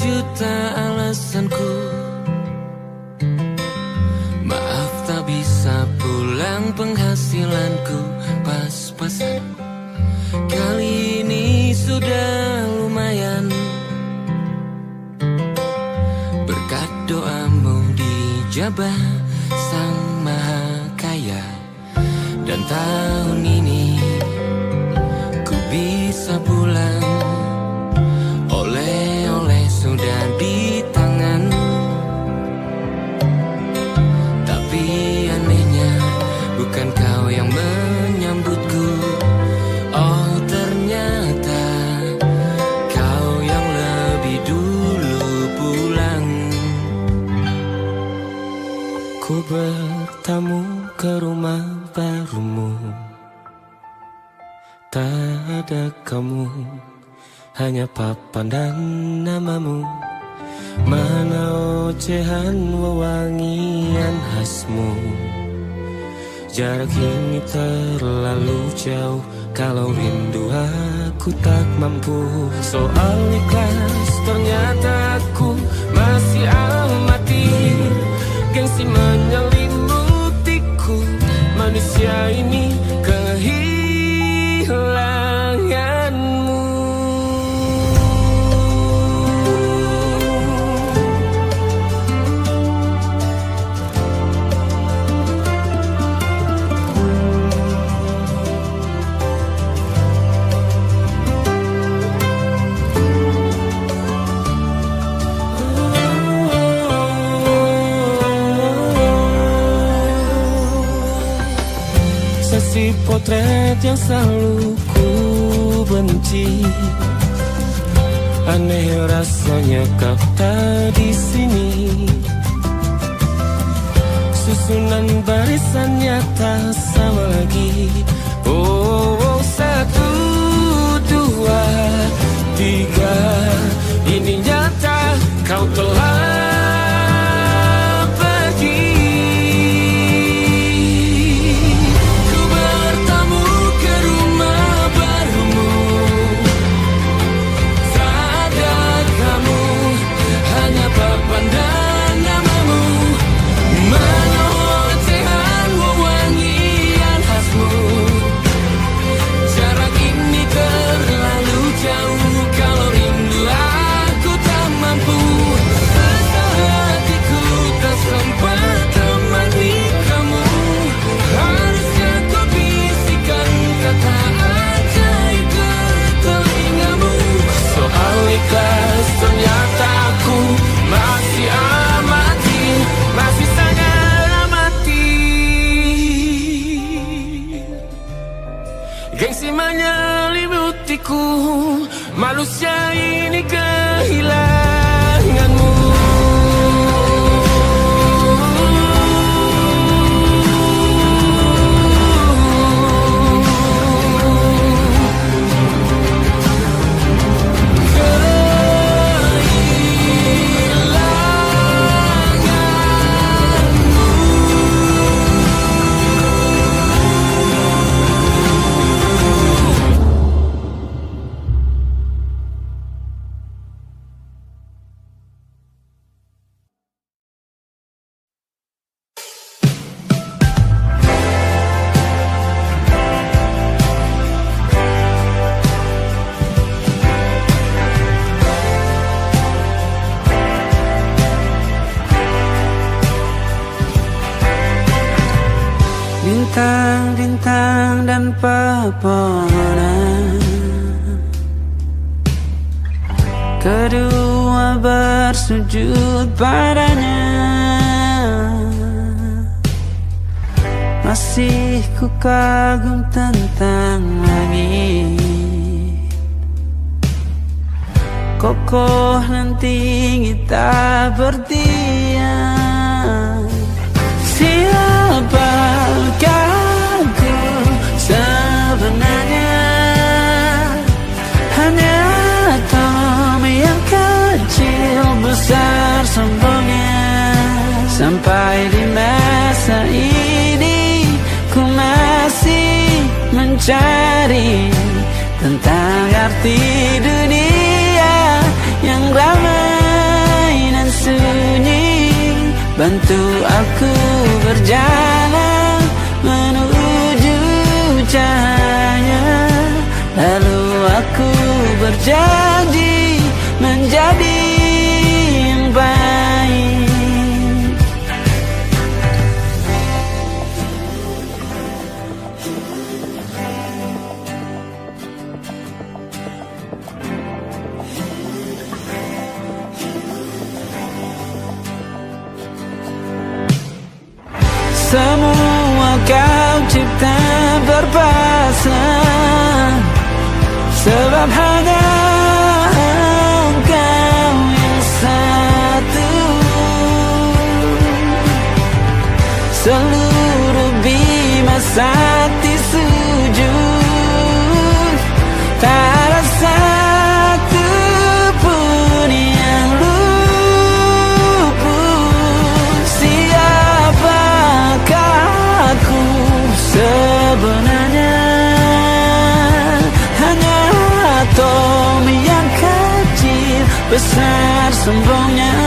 juta alasanku. Maaf tak bisa pulang, penghasilanku pas-pasan. Kali ini sudah lumayan, berkat doamu dijabah Sang Maha Kaya. Dan tahun ini ku bisa pulang, oleh-oleh sudah di tangan. Tapi anehnya bukan kau yang menyambutku. Oh ternyata kau yang lebih dulu pulang. Ku bertamu ke rumah barumu, tak ada kamu, hanya papan dan namamu. Mana ocehan wewangian khasmu. Jarak ini terlalu jauh, kalau rindu aku tak mampu. Soal ikhlas ternyata aku masih amati. Gengsi menyelimutiku, manusia ini kehilanganmu. Si potret yang selalu ku benci, aneh rasanya kau tak di sini. Susunan barisannya tak sama lagi. Oh, 1, 2, 3, ini nyata kau telah ternyata aku masih amati, masih sangat amati. Gengsi menyelimutiku, manusia ini kehilanganmu. Bintang-bintang dan pepohonan, kedua bersujud padanya. Masih ku kagum tentang langit, kokoh dan tinggi tak berdiam. Siapakah ku sebenarnya? Hanya Tom yang kecil besar sombongnya. Sampai di masa ini ku masih mencari tentang arti dunia yang ramai. bantu aku berjalan menuju cahaya. Lalu aku berjanji menjadi yang baik. Semua kau cipta berpasang, sebab hanya engkau yang satu. Seluruh bima sakti sujud, tak ada satu pun yang luput. Siapakah aku sebenarnya? Hanya atom yang kecil, besar sombongnya.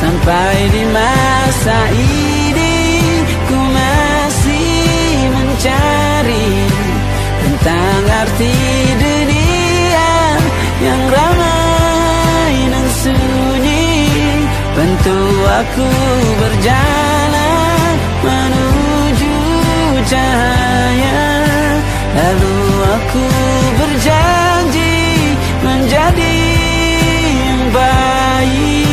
Sampai di masa ini ku masih mencari tentang arti dunia yang ramai dan sunyi. Bantu aku berjalan menuju cahaya. Lalu aku berjanji menjadi yang baik.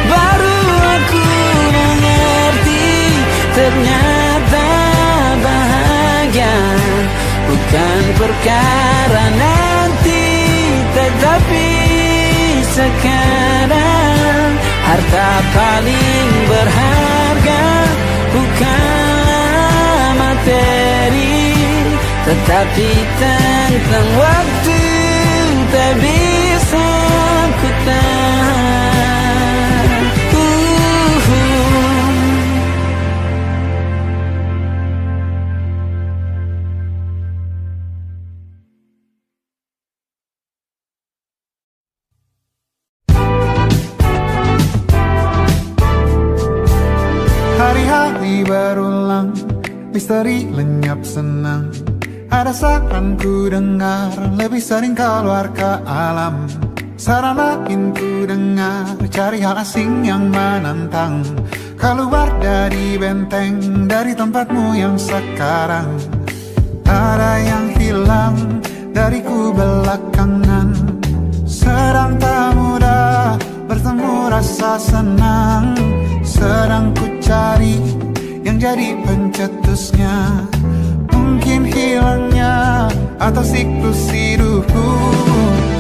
Baru aku mengerti, ternyata bahagia bukan perkara nanti, tetapi sekarang. Harta paling berharga bukanlah materi, tetapi tentang waktu tak bisa ku tahan. Hari-hari berulang, misteri lenyap senang. Ada saran ku dengar, lebih sering keluar ke alam. Saran lain ku dengar, cari hal asing yang menantang. Keluar dari benteng, dari tempatmu yang sekarang. Ada yang hilang dariku belakangan. Sedang tak mudah bertemu rasa senang. Sedang ku cari yang jadi pencetusnya. Mungkin hilangnya atau siklus hidupku.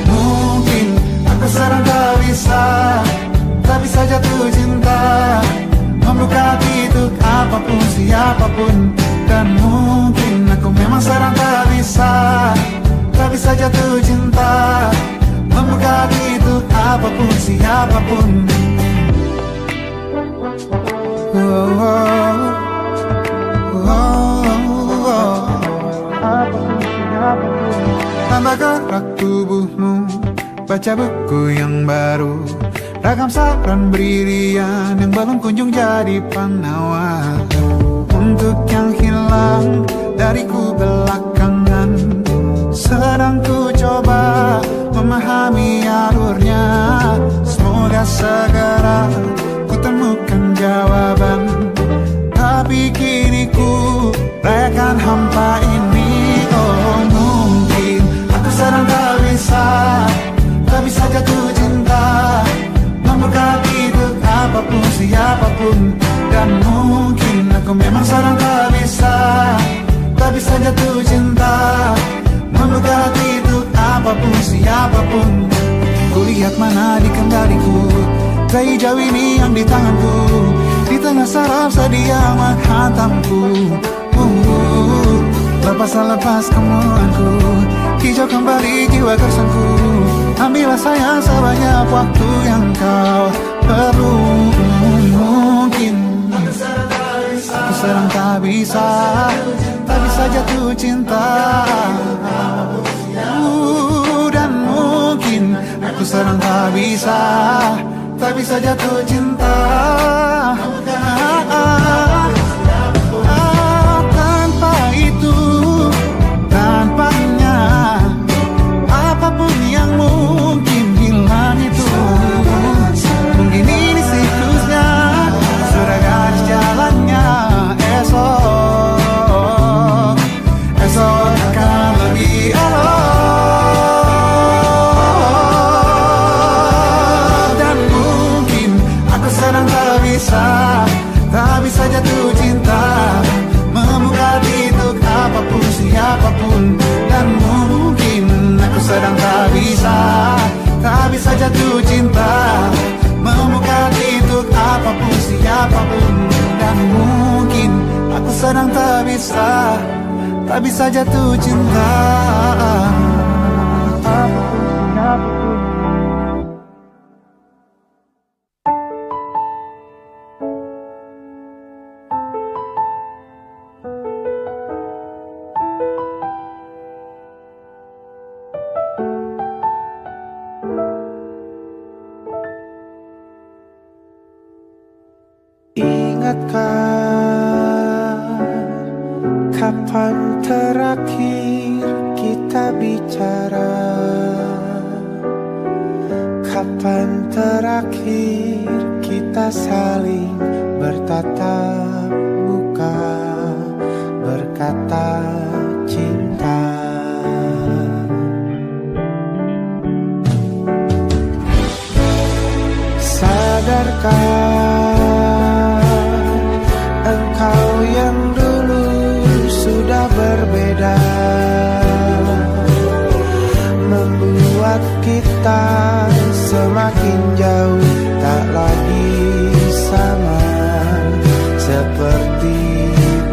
Mungkin aku sedang tak bisa jatuh cinta, membuka hati untuk apapun siapapun. Dan mungkin aku memang sedang tak bisa jatuh cinta, membuka hati untuk apapun siapapun. Tambah gerak tubuhmu, baca buku yang baru. Ragam saran brilian yang belum kunjung jadi penawar. Untuk yang hilang dariku belakangan, sedang ku coba memahami alurnya. Semoga segera ku temukan jawaban. Tapi kini ku rayakan hampa ini. Oh mungkin aku sedang tak bisa jatuh cinta, membuka hati untuk apapun siapapun. Dan mungkin aku memang sedang tak bisa jatuh cinta, membuka hati untuk apapun siapapun. Kulihat mana di kendaliku, bayi jauh ini yang di tanganku. Di tengah saraf sedia menghantamku. Lepas kemuanku, hijau kembali jiwa gersanku. Ambillah sayang sebanyak waktu yang kau perlu. Mungkin tak bisa jatuh cinta. Dan mungkin aku sedang tak bisa jatuh cinta. Tanpa itu, tanpanya, apapun yang mungkin hilang itu. Mungkin ini siklusnya, sudah garis jalannya. Esok akan lebih elok. Dan mungkin aku sedang tak bisa jatuh cinta, membuka hati untuk apapun siapapun. Dan mungkin aku sedang tak bisa jatuh cinta, membuka hati untuk apapun siapapun. Dan mungkin aku sedang tak bisa jatuh cinta. Ingatkah kapan terakhir kita bicara? Kapan terakhir kita saling bertatap muka, berkata cinta? Sadarkah engkau yang dulu sudah berbeda, membuat kita semakin jauh, tak lagi sama seperti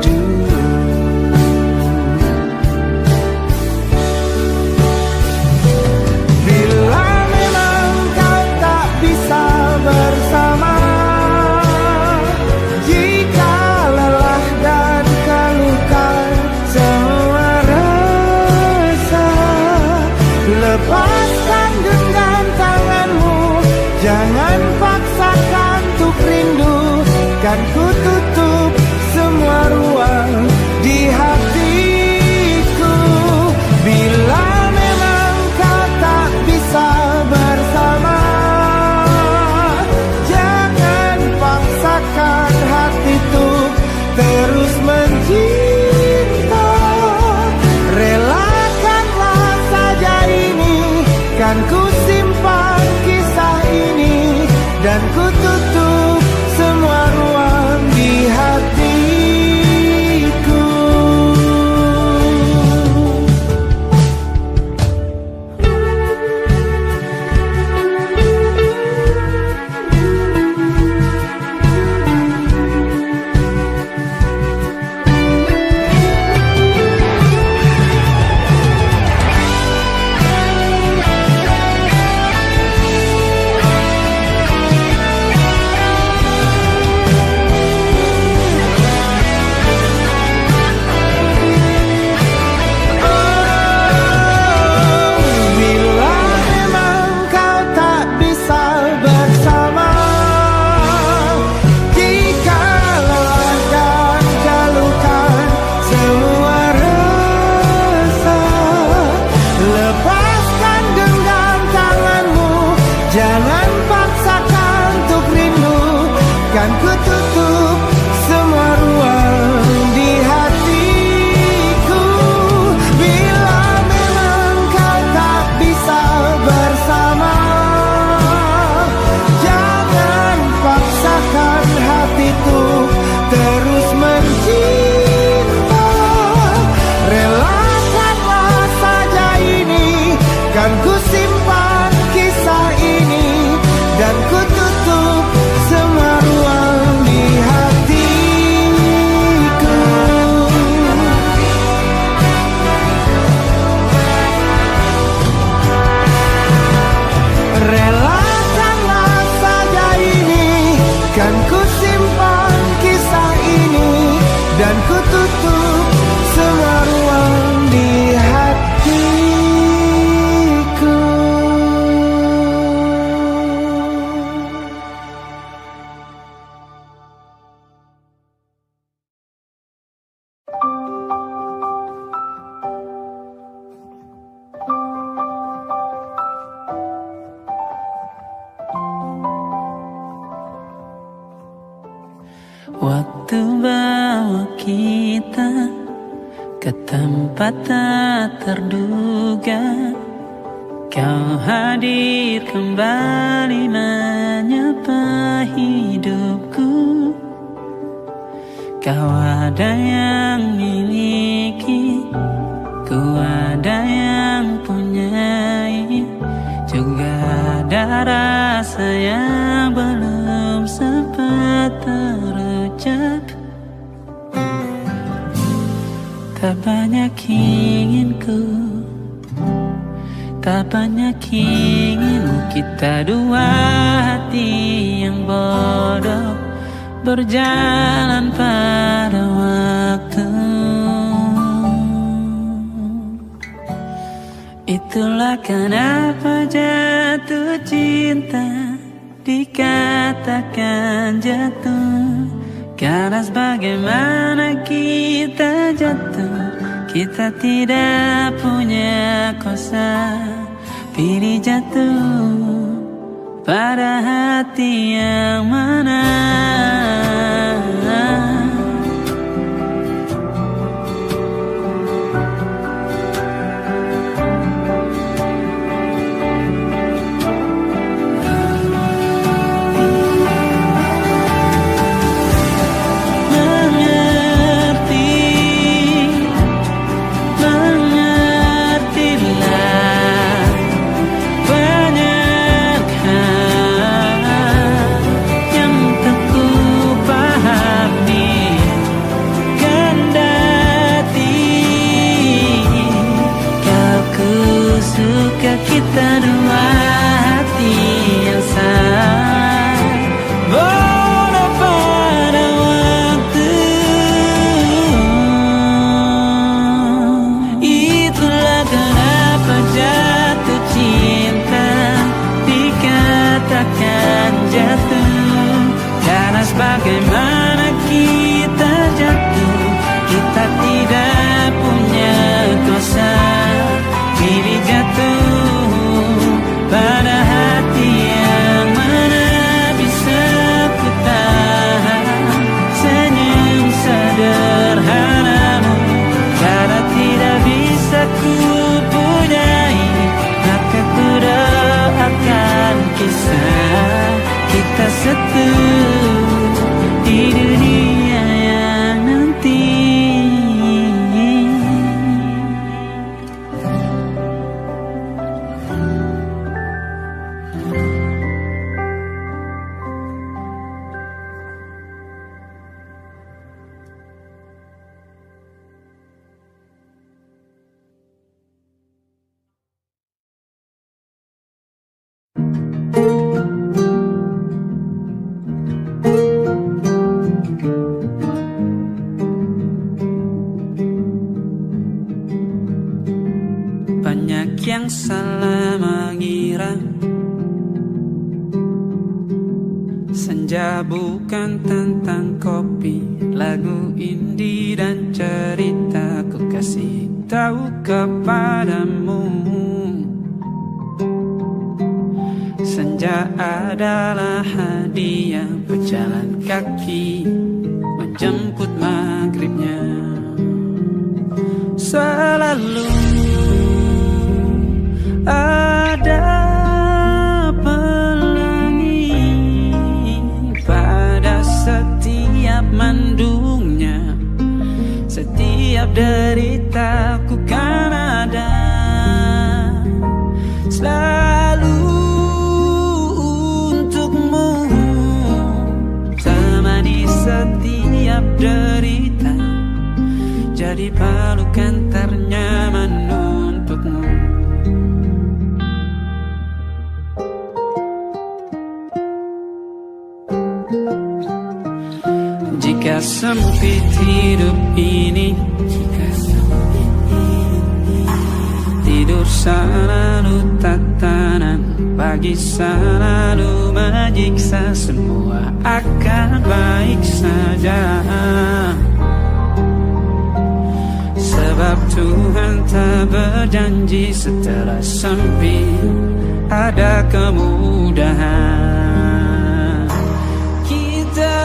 dulu. Bila memang kau tak bisa bersama, jika lelah dan keluhkan semua rasa, lepaskan genggam tanganmu, jangan paksakan untuk rindu. Kan ku tutup semua ruang di hatiku. Bila memang kau tak bisa bersama, jangan paksakan hati untuk terus mencinta. Relakanlah saja ini, kan ku simpan kisah ini, dan ku tutup semua ruang di hatiku. Waktu bawa kita ke tempat tak terduga, kau hadir kembali menyapa hidupku. Kau ada yang miliki, ku ada yang punyai, juga ada rasa yang belum sempat terucap. Tak banyak inginku, tak banyak inginmu, kita dua hati yang bodoh berjalan pada waktu. Itulah kenapa jatuh cinta dikatakan jatuh, karena sebagaimana kita jatuh, kita tidak punya kuasa. Pilih jatuh pada hati yang mana. Kita dua hati yang sama, bodoh pada waktu. Itulah kenapa jatuh cinta dikatakan jatuh, karena sebagaimana kita jatuh, kita tidak punya kuasa. Pilih jatuh pada hati yang mana. Bisa ku tahan senyum sederhanamu, karena tidak bisa ku punyai, maka ku doakan kisah kita satu di dunia yang nanti. Banyak yang salah mengira senja bukan tentang kopi, lagu indie dan cerita. Ku kasih tahu kepadamu, senja adalah hadiah berjalan kaki menjemput maghribnya. Selalu ada pelangi pada setiap mendungnya, setiap deritaku kan ada selalu untukmu, temani setiap derita, jadi pelukan ternyaman untukmu. Jika sempit hidup ini, tidur selalu tatanan, pagi selalu menyiksa, semua akan baik saja. Sebab Tuhan tak berjanji setelah sempit ada kemudahan. Kita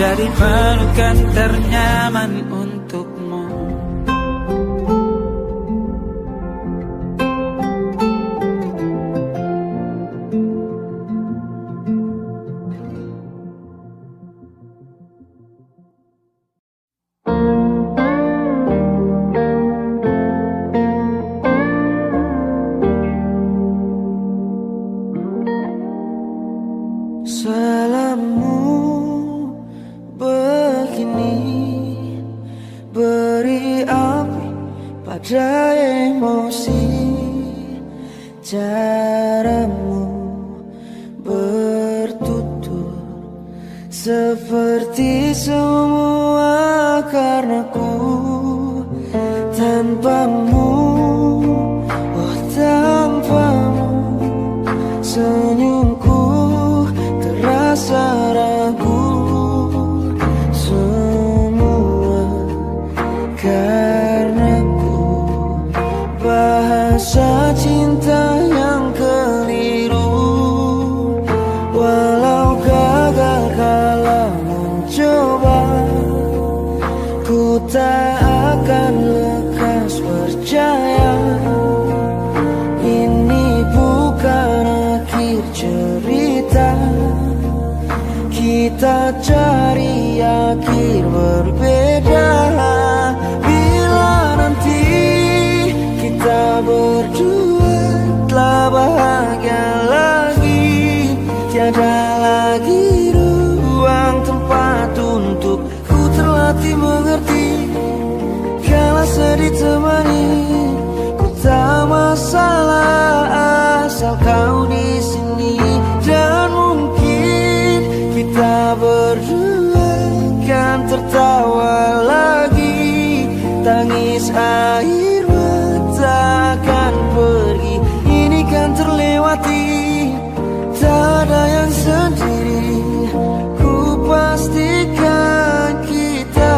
jadi pelukan ternyaman untukmu. Salahmu begini, beri api pada emosi. Caramu bertutur seperti semua karenaku. Tanpamu, oh tanpamu, senyumku terasa ragu. Semua karenaku, bahasa cinta yang keliru. Walau gagal kala mencoba, ku tak akan lekas percaya. Ini bukan akhir cerita, kita cari akhir berbeda. Bila nanti kita berdua telah bahagia lagi, tiada lagi ruang tempat untuk ku terlatih mengerti. Kala sedih temani, ku tak masalah asal kau di sini. Dan mungkin kita berdua kan tertawa lagi, tangis air mata akan pergi. Ini kan terlewati, tak ada yang sendiri. Ku pastikan kita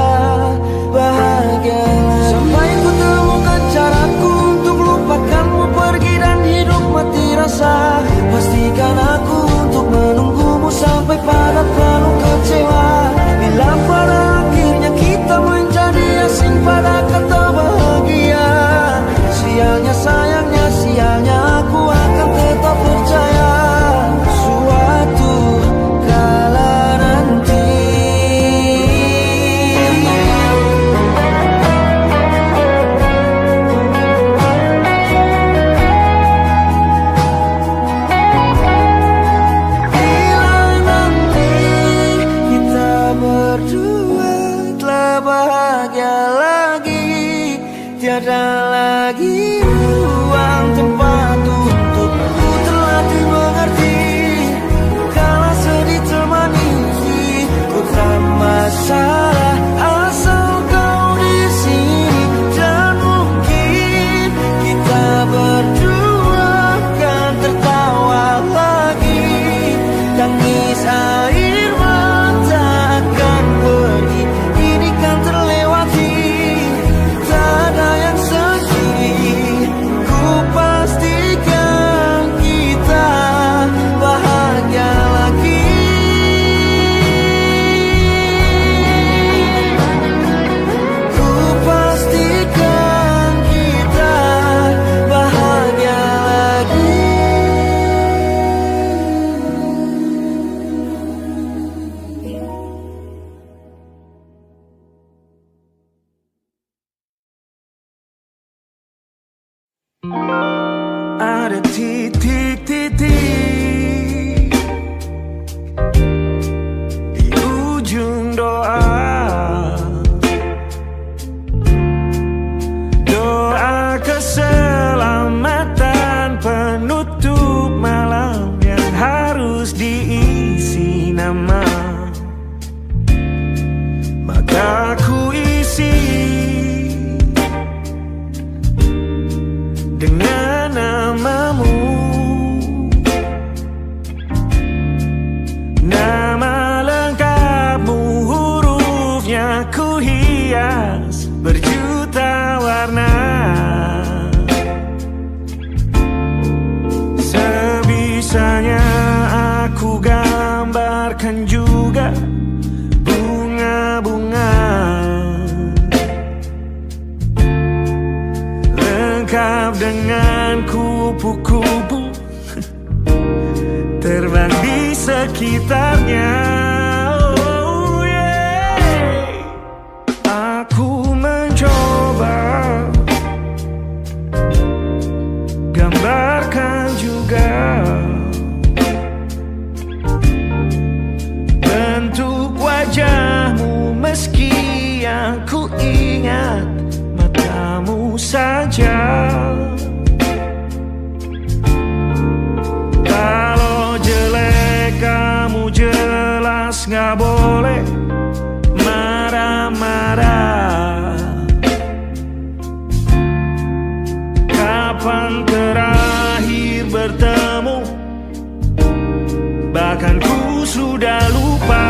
bahagia lagi. Sampai ku temukan caraku untuk lupakanmu pergi dan hidup mati rasa. Pastikan aku untuk menunggumu sampai pada penuh kecewa. Bila pada akhirnya kita menjadi asing pada kata bahagia, sialnya sayangnya sialnya aku akan tetap percaya. Suatu kala nanti tiada lagi ruang tempat untuk ku terlatih mengerti. Kala sedih temani, ku tak masalah asal kau di sini. Dan mungkin kita berdua kan tertawa lagi, tangis air mata akan pergi. Ini kan terlewati, pastikan kita bahagia lagi. Ku pastikan kita bahagia lagi. Ada titik-titik di ujung doa, doa keselamatan penutup malam yang harus diisi nama. Maka ku isi dengan namamu, nama lengkapmu, hurufnya ku hias berjuta warna. Sebisanya aku gambarkan juga lengkap dengan kupu-kupu terbang di sekitarnya. Oh yeah. Aku mencoba gambarkan juga bentuk wajahmu, meski yang ku ingat matamu saja. Kalau jelek kamu jelas gak boleh marah-marah. Kapan terakhir bertemu, bahkan ku sudah lupa.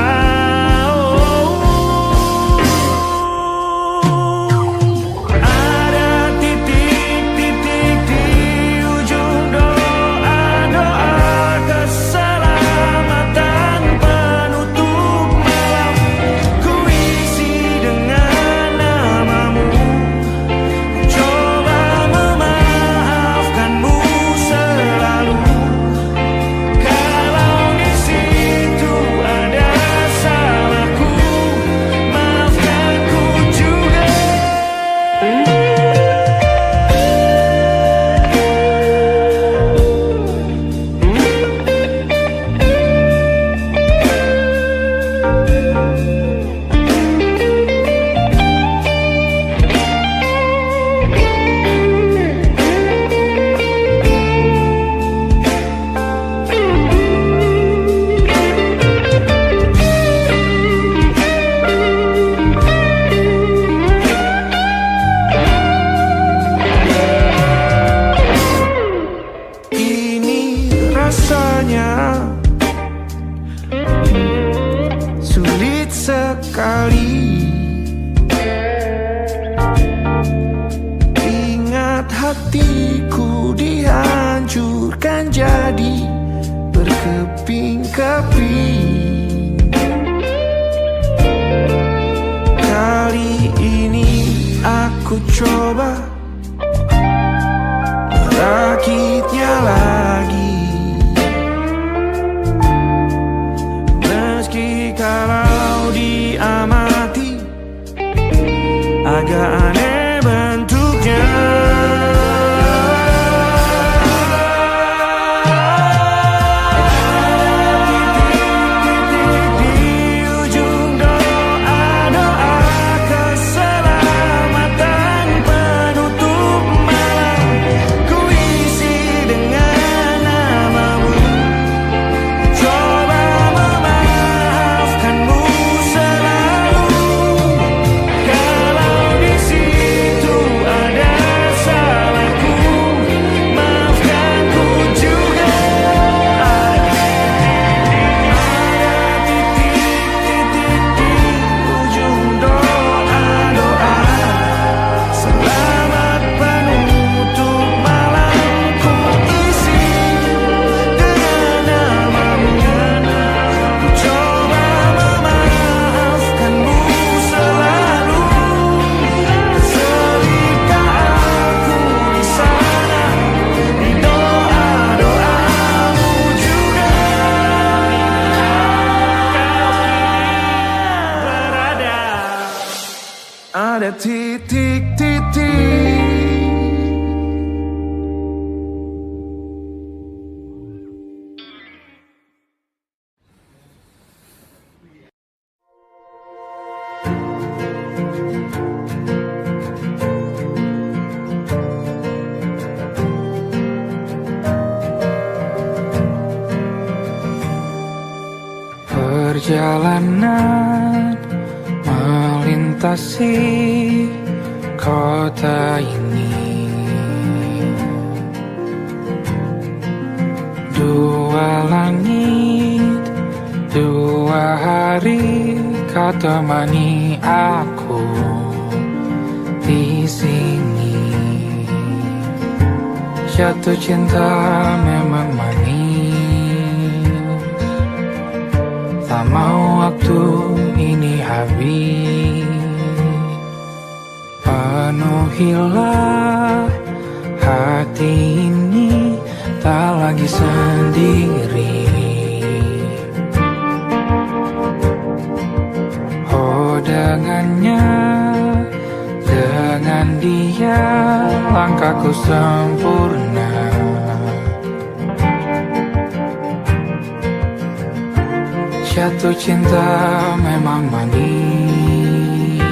Sulit sekali ingat hatiku dihancurkan jadi berkeping-keping. Kali ini aku coba merakitnya lagi. Kalau diamati agak aneh bentuknya. Ada titik-titik. Perjalanan melintasi kota ini, dua langit, dua hari kau temani aku di sini. Jatuh cinta memang manis, tak mau waktu ini habis. Penuhilah hati ini tak lagi sendiri. Oh, dengannya, dengan dia langkahku sempurna. Jatuh cinta memang manis,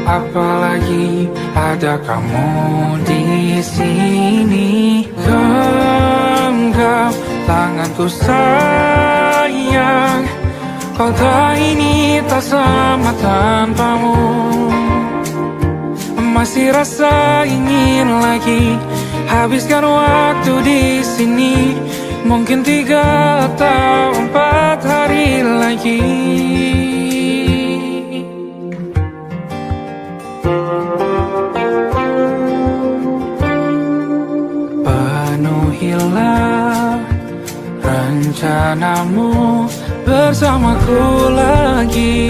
apalagi ada kamu di sini. Genggam tanganku sayang, kota ini tak sama tanpamu. Masih rasa ingin lagi habiskan waktu di sini. Mungkin 3 atau 4 hari lagi. Penuhilah rencanamu bersamaku lagi.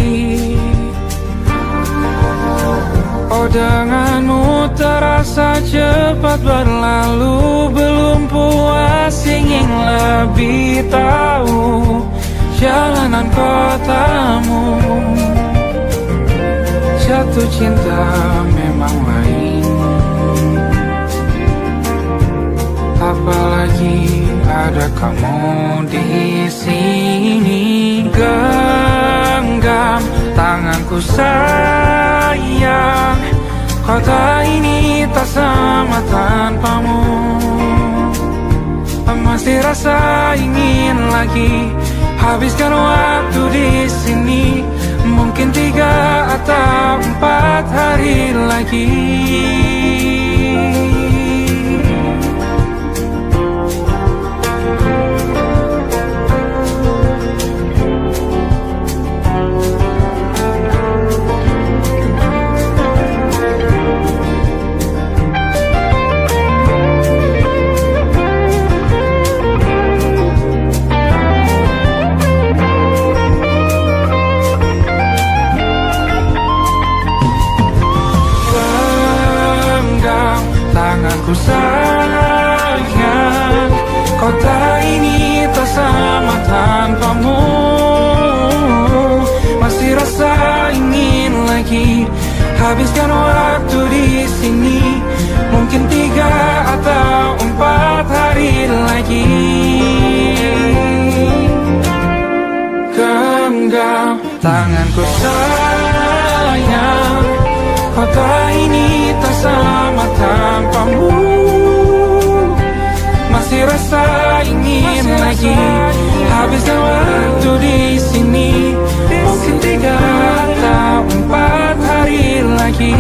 Oh, denganmu terasa cepat berlalu. Belum puas ingin lebih tahu jalanan kotamu. Jatuh cinta memang lain, apalagi ada kamu di sini. Genggam tanganku sayang, kota ini tak sama tanpamu. Masih rasa ingin lagi habiskan waktu di sini. Mungkin 3 atau 4 hari lagi. Tanganku sayang, kota ini tak sama tanpamu. Masih rasa ingin lagi habiskan waktu di sini. Mungkin 3 atau 4 hari lagi. Genggam tanganku sayang, kota ini tak sama tanpamu. Masih rasa ingin lagi habiskan waktu di sini. Mungkin 3 atau 4 hari lagi.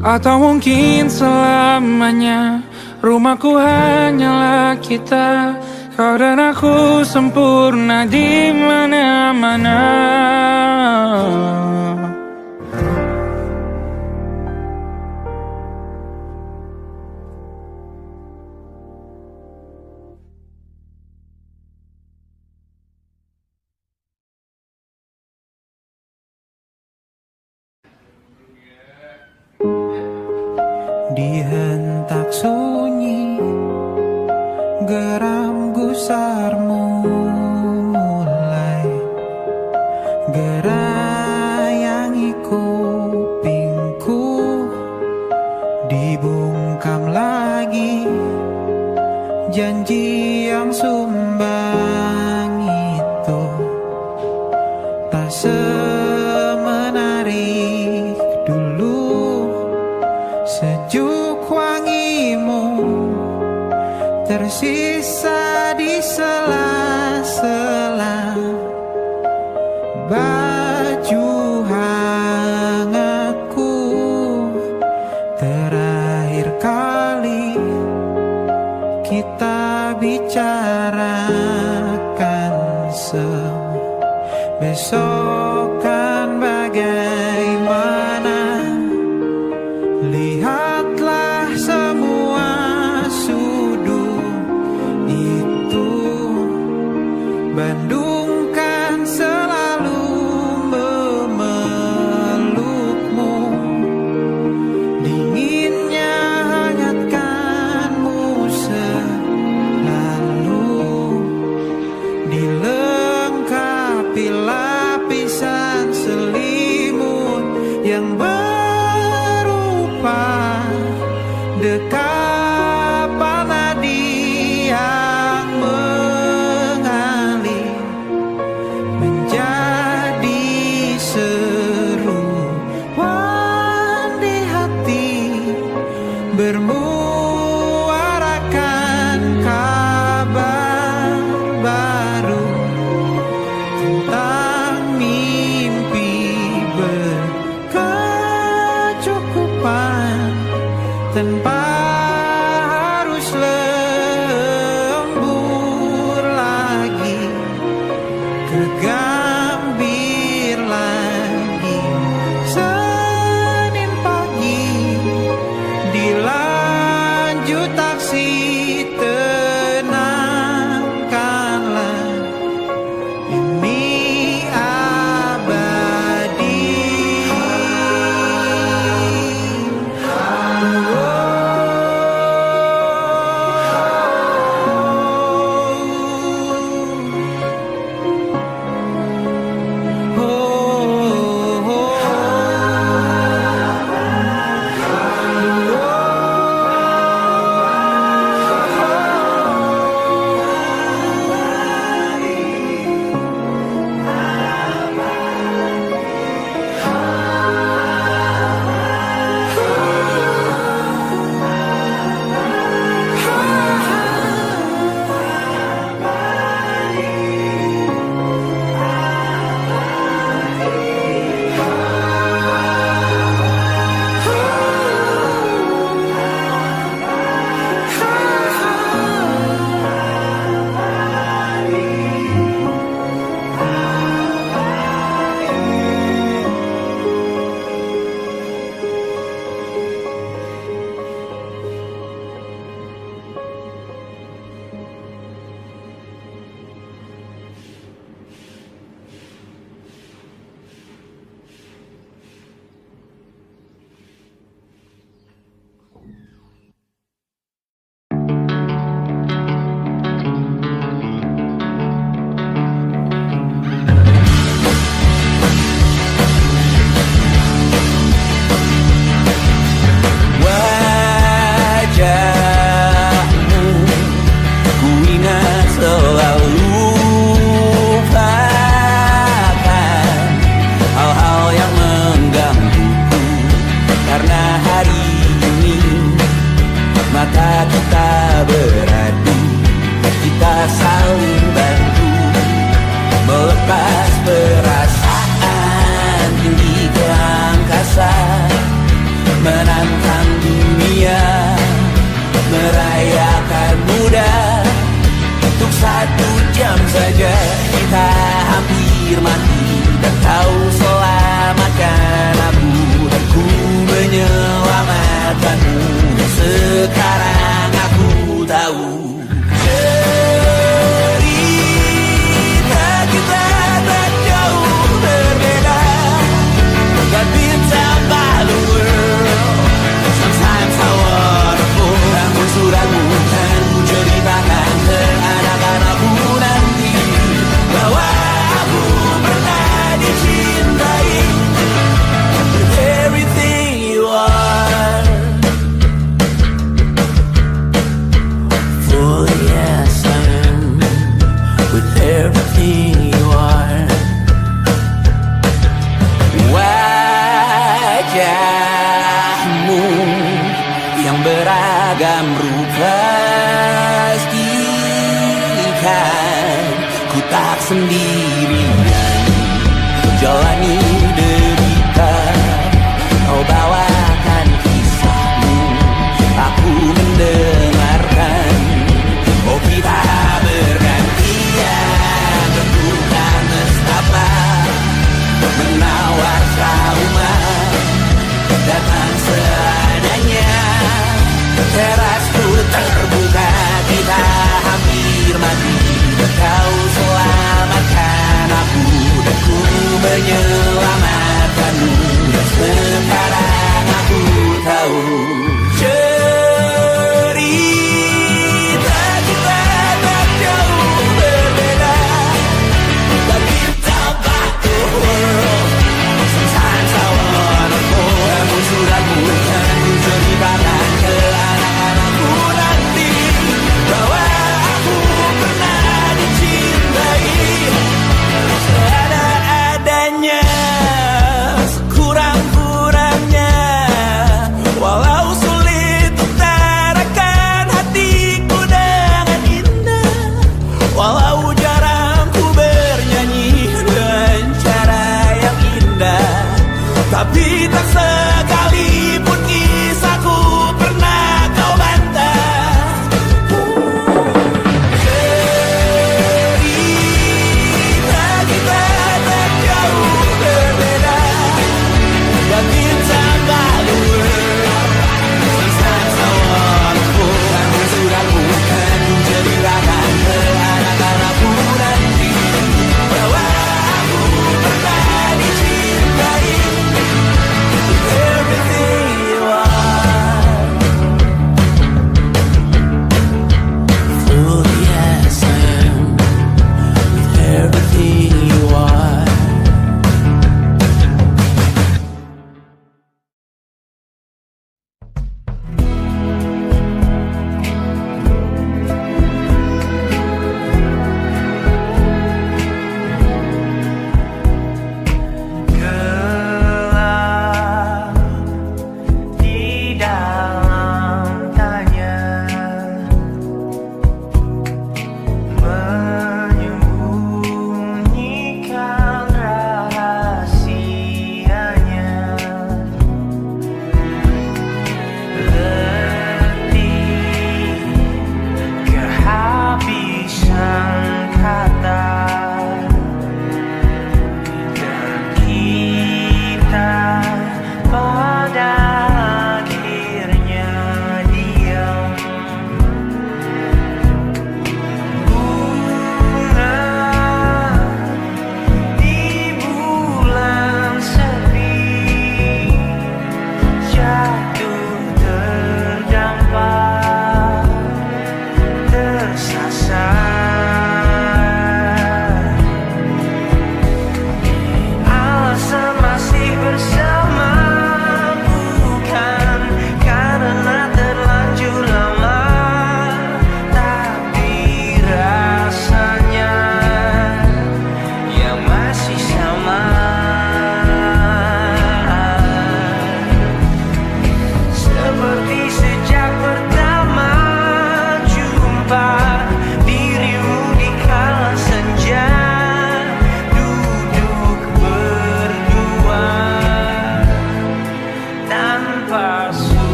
Atau mungkin selamanya. Rumahku hanyalah kita, kau dan aku sempurna di mana-mana. Di hentak sunyi, geram gusarmu mulai gerayangi kupingku. Dibungkam lagi janji yang sumbang itu, tak semenarik dulu. Sejuk wangimu tersisa di sela-sela baju hangatku. Terakhir kali kita bicarakan besok kan bagaimana. Lihatlah semua sudut itu. Bandung kan selalu memenangkan. beragam rupa pastikan ku tak sendirian jalani derita. Kau bawakan kisahmu, aku mendengarkan. Oh kita bergantian berbuka nestapa, menawar trauma datang seadanya. Terasku terbuka, kita hampir mati. Kau selamatkan aku dan ku menyelamatkanmu. Sekarang aku tahu cerita kita tak jauh berbeda. But kita back to world. Sometimes I wanna go. Namun sudah bukan ku ceritakan ke anak-anakku nanti bahwa aku pernah dicintai seadanya.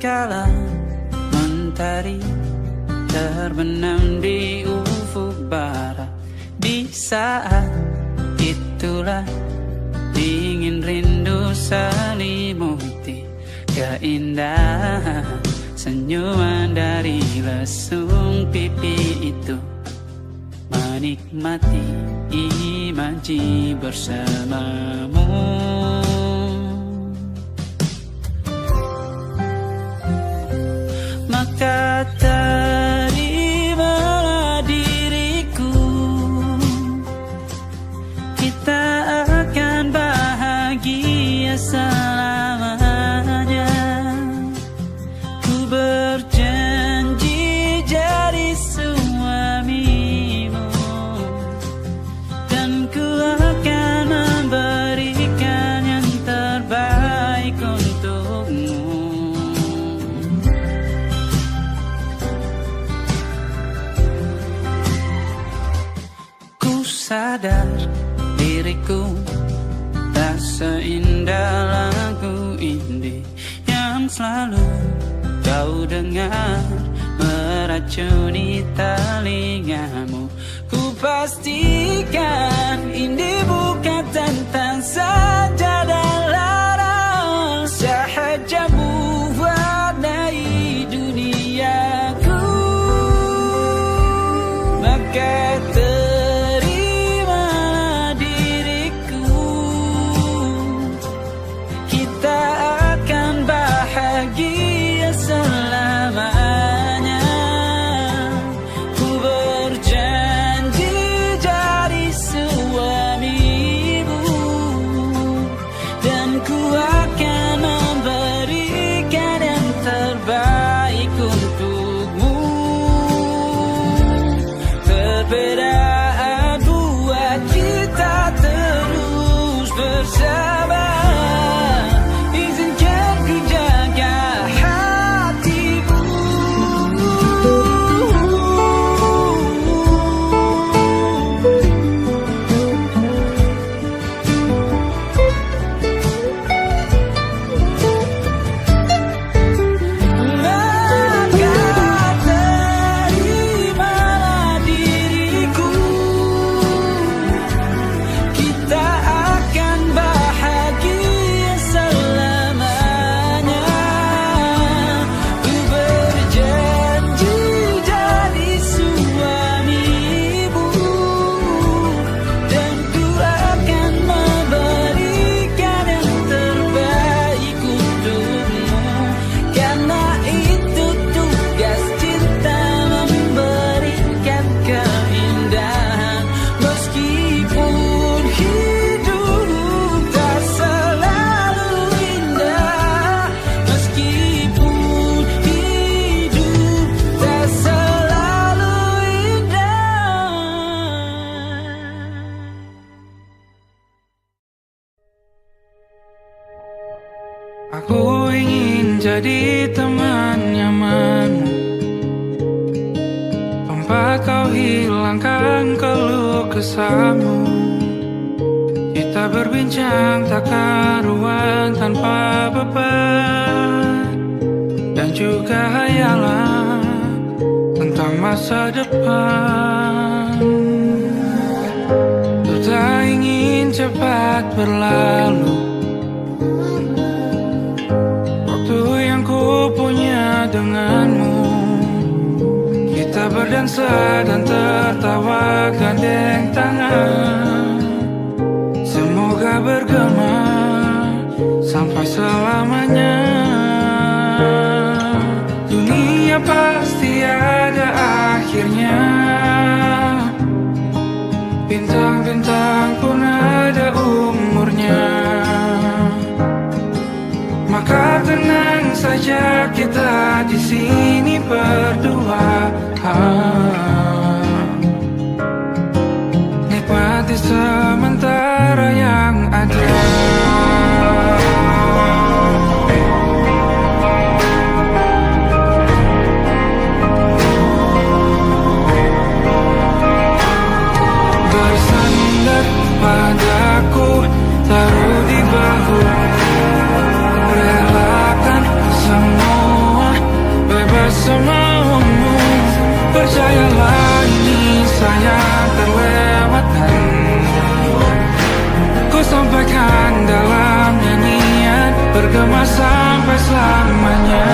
tatkala mentari terbenam di ufuk barat. Di saat itulah dingin rindu selimuti keindahan senyuman dari lesung pipi itu. Menikmati imaji bersamamu. Maka terimalah diriku, kita akan bahagia selamanya. Ku berjanji jadi suamimu, dan ku akan memberikan yang terbaik untukmu. Ku sadar diriku tak seindah lagu indie yang selalu kau dengar meracuni telingamu. Ku pastikan indie bukan tentang saja dan larang, sahaja mewarnai duniaku. Maka terimalah diriku, kita akan bahagia selamanya. Ku berjanji jadi suamimu, dan ku akan memberikan yang terbaik untukmu. Perbedaan buat kita terus bersama. Izinkan ku jaga hatimu. Maka terimalah diriku, kita akan bahagia selamanya. Ku berjanji jadi suamimu, dan ku akan memberikan yang terbaik untukmu. Karena itu tugas cinta, memberikan keindahan. Meskipun hidup tak selalu indah, meskipun hidup tak selalu indah. Aku ingin jadi teman nyamanmu, tempat kau hilangkan keluh kesahmu. Kita berbincang tak karuan tanpa beban, dan juga hayalan tentang masa depan. Ku tak ingin cepat berlalu waktu yang ku punya denganmu. Kita berdansa dan tertawa gandeng tangan, semoga bergema sampai selamanya. Dunia pasti ada akhirnya, bintang-bintang pun ada umurnya. Maka tenang saja kita di sini berdua, nikmati sementara yang ada. Bersandar padaku, taruh di bahu, relakan semua sampai selamanya.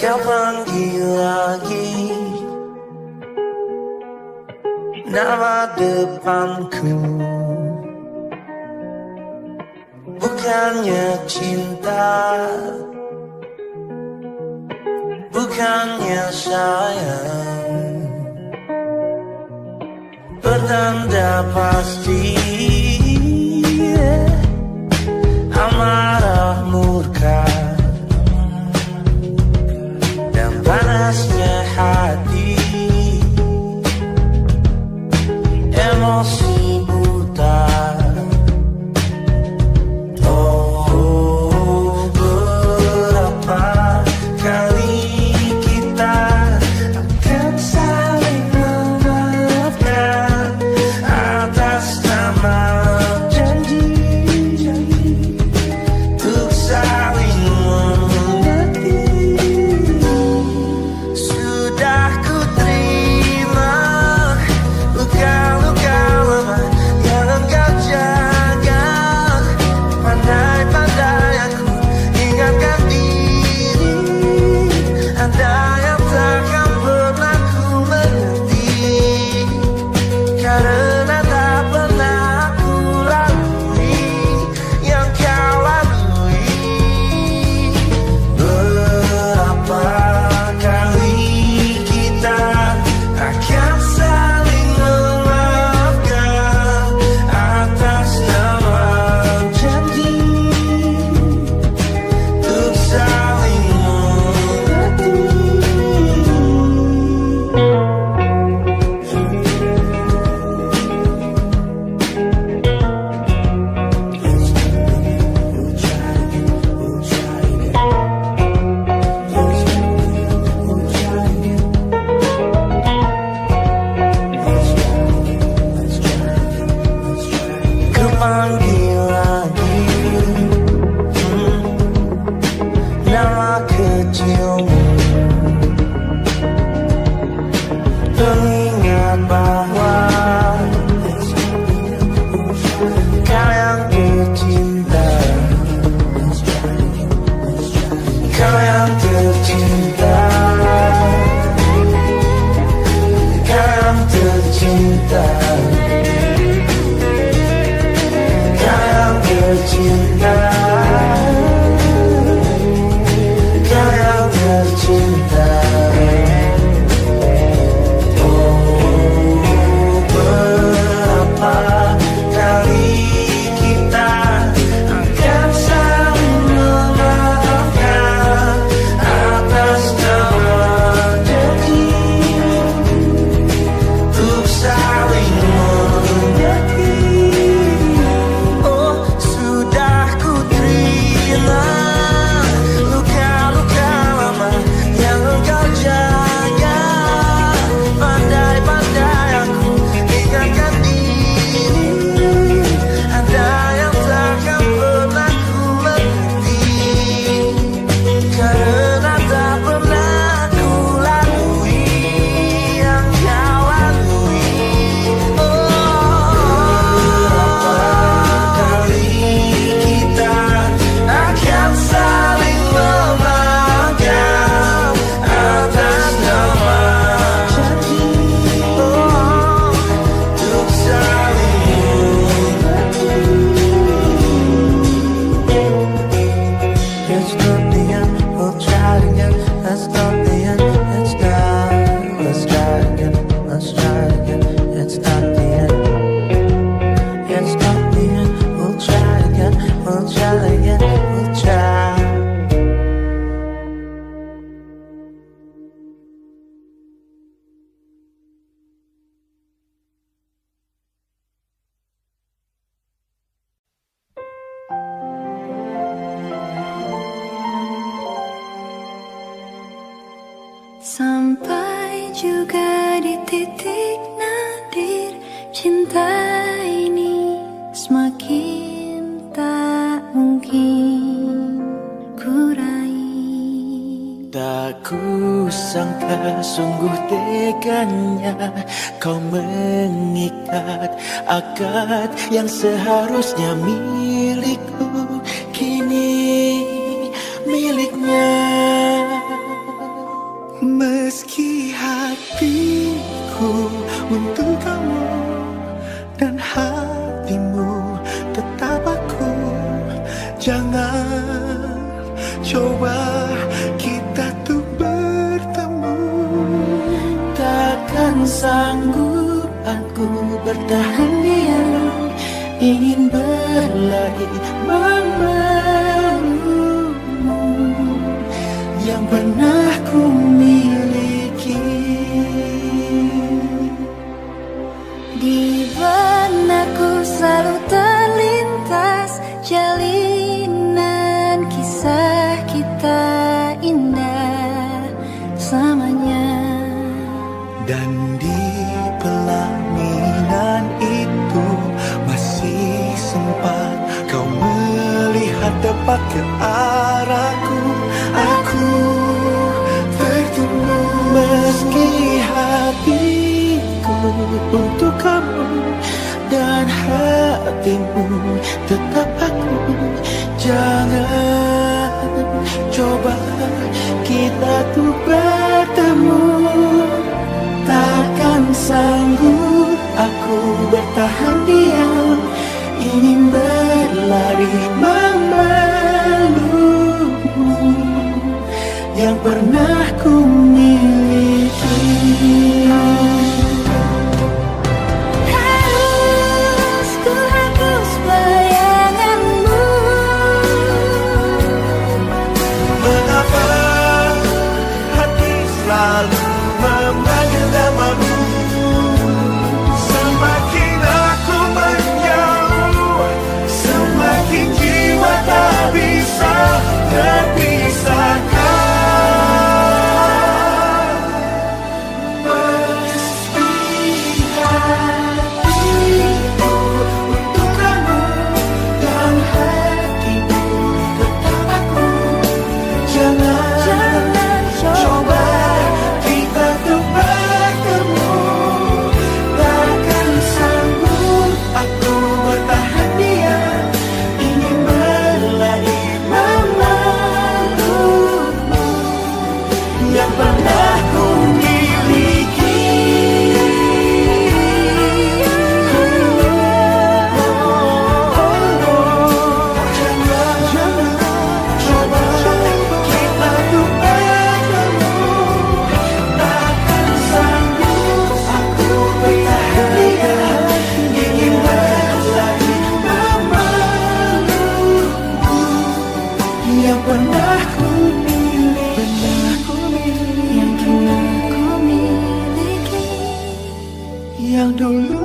Kau panggil lagi nama depanku, bukannya cinta, bukannya sayang, pertanda pasti amarah murka dan panasnya hati, emosi buta. Oh, berapa kali kita akan saling memaafkan atas nama janji untuk saling mengerti. Sudah ku terima luka-luka lama yang engkau jaga. Pandai-pandai aku ingatkan diri, ada yang takkan pernah ku mengerti, karena tak pernah aku lalui yang kau lalui. Berapa kali kita akan saling memaafkan atas nama janji untuk saling mengerti. Ku panggil lagi nama kecilmu, pengingat bahwa kau yang tercinta, kau yang tercinta, kau yang tercinta, kau yang tercinta, kau yang tercinta. Oh, berapa kali kita akan saling memaafkan atas nama janji untuk saling titik nadir cinta ini semakin tak mungkin ku raih. Tak kusangka sungguh teganya kau mengikat akad yang seharusnya milikku, kini miliknya. Meski hatiku untuk kamu dan hatimu tetap aku, jangan coba kita tuh bertemu. Takkan sanggup aku bertahan diam, ingin berlari memelukmu yang pernah ku miliki. Di benakku selalu terlintas jalinan kisah kita indah selamanya. Dan di pelaminan itu masih sempat kau melihat tepat ke arahku. Aku tertunggu. Meski hatiku untuk kamu dan hatimu tetap aku, jangan coba kita tuh bertemu. Takkan sanggup aku bertahan diam, ingin berlari memelukmu yang pernah ku miliki. Harus ku hapus bayanganmu. Mengapa hati selalu memanggil namamu? Semakin aku menjauh, semakin jiwa tak bisa terpisahkan. Yang pernah ku miliki, Yang kini ku miliki. yang dulu